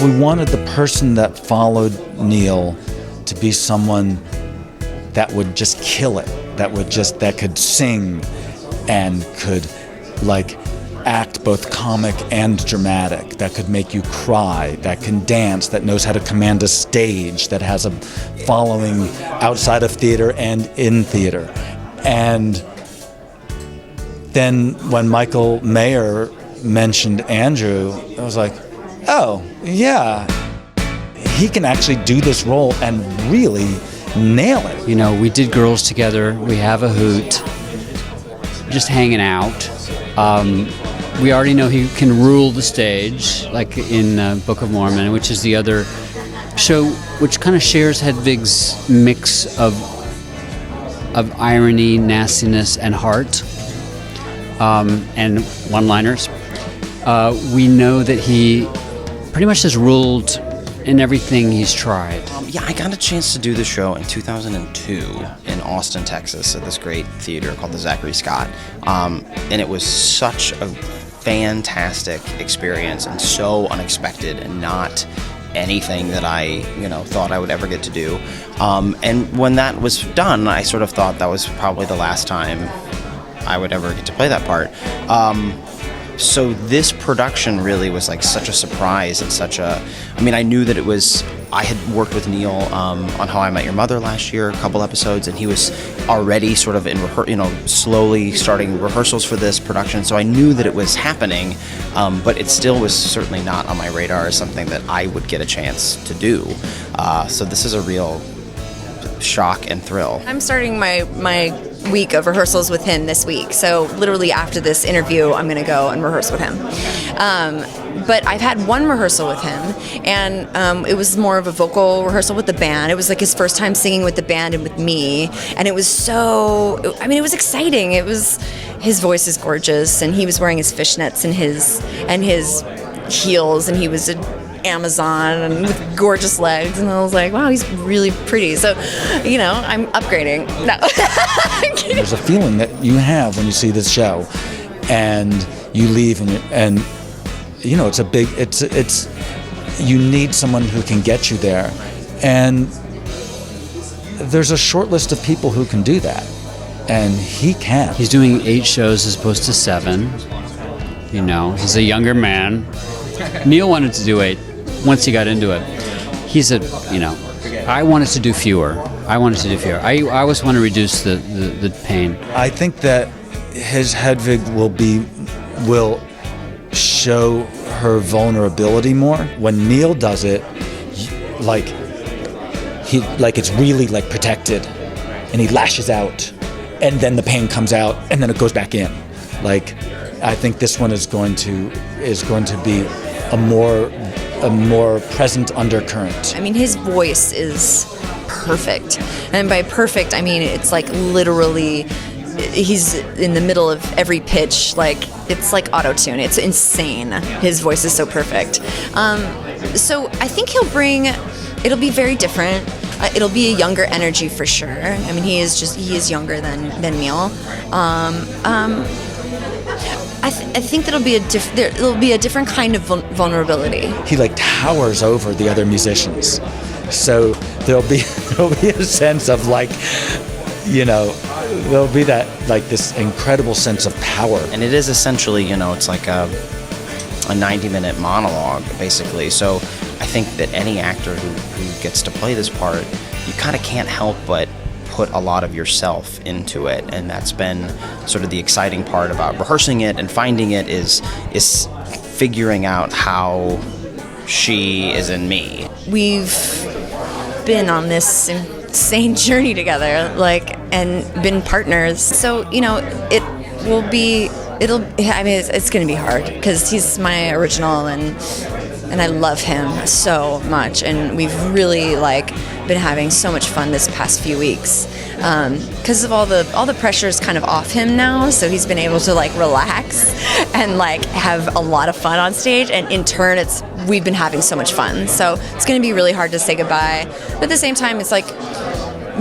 we wanted the person that followed Neil to be someone that would just kill it, that could sing and could like act both comic and dramatic, that could make you cry, that can dance, that knows how to command a stage, that has a following outside of theater and in theater. And then when Michael Mayer mentioned Andrew, I was like, oh, yeah, he can actually do this role and really nail it. You know, we did Girls together, we have a hoot, just hanging out. We already know he can rule the stage, like in Book of Mormon, which is the other show which kind of shares Hedwig's mix of irony, nastiness, and heart, and one-liners. We know that he pretty much has ruled in everything he's tried. Yeah, I got a chance to do the show in 2002 in Austin, Texas, at this great theater called the Zachary Scott, and it was such a fantastic experience and so unexpected and not anything that I, thought I would ever get to do. And when that was done, I sort of thought that was probably the last time I would ever get to play that part. So this production really was like such a surprise and I knew that I had worked with Neil on How I Met Your Mother last year, a couple episodes, and he was already sort of slowly starting rehearsals for this production. So I knew that it was happening, but it still was certainly not on my radar as something that I would get a chance to do. So this is a real shock and thrill. I'm starting my week of rehearsals with him this week. So literally after this interview, I'm going to go and rehearse with him. But I've had one rehearsal with him, and it was more of a vocal rehearsal with the band. It was like his first time singing with the band and with me, and it was it was exciting. His voice is gorgeous, and he was wearing his fishnets and his heels, and he was an Amazon and with gorgeous legs, and I was like, wow, he's really pretty. So, I'm upgrading. No. There's a feeling that you have when you see this show, and you leave, and you need someone who can get you there, and there's a short list of people who can do that, and he can. He's doing 8 shows as opposed to 7. He's a younger man. Neil wanted to do 8 once he got into it. He said, I wanted to do fewer. I always want to reduce the pain. I think that his Hedwig will show her vulnerability more. When Neil does it, it's really like protected, and he lashes out, and then the pain comes out, and then it goes back in. I think this one is going to be a more present undercurrent. His voice is perfect, and by perfect I mean it's like literally he's in the middle of every pitch, it's like auto-tune. It's insane. His voice is so perfect. So I think it'll be very different. It'll be a younger energy for sure. He is younger than Neil. I think that'll be a different kind of vulnerability. He towers over the other musicians, so there'll be a sense of there'll be that this incredible sense of power. And it is essentially it's like a 90-minute monologue basically. So I think that any actor who gets to play this part, you kind of can't help but put a lot of yourself into it, and that's been sort of the exciting part about rehearsing it and finding it is figuring out how she is in me. We've been on this insane journey together, and been partners. So it's going to be hard because he's my original, and I love him so much, and we've really been having so much fun this past few weeks because of all the pressure's kind of off him now, so he's been able to relax and have a lot of fun on stage, and in turn we've been having so much fun, so it's going to be really hard to say goodbye, but at the same time it's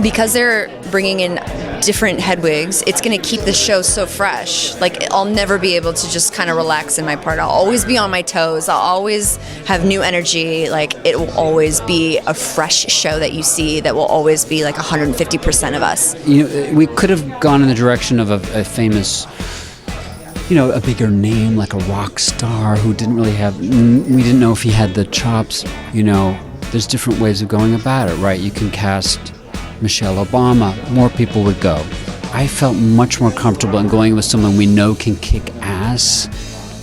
because they're bringing in different Hedwigs, it's going to keep the show so fresh. Like, I'll never be able to just kind of relax in my part. I'll always be on my toes. I'll always have new energy. Like, it will always be a fresh show that you see that will always be like 150% of us. You know, we could have gone in the direction of a famous, you know, a bigger name like a rock star who didn't really have, we didn't know if he had the chops. You know, there's different ways of going about it, right? You can cast Michelle Obama, more people would go. I felt much more comfortable in going with someone we know can kick ass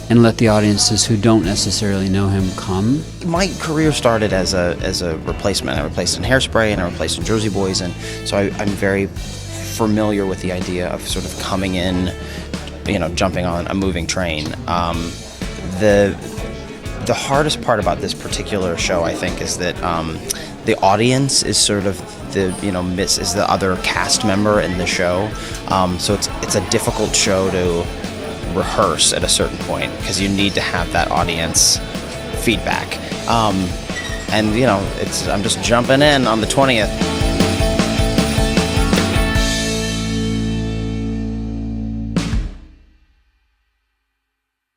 and let the audiences who don't necessarily know him come. My career started as a replacement. I replaced in Hairspray and I replaced in Jersey Boys, and so I'm very familiar with the idea of sort of coming in, you know, jumping on a moving train. The hardest part about this particular show, I think, is that the audience is sort of is the other cast member in the show. So it's a difficult show to rehearse at a certain point because you need to have that audience feedback. And you know, I'm just jumping in on the 20th.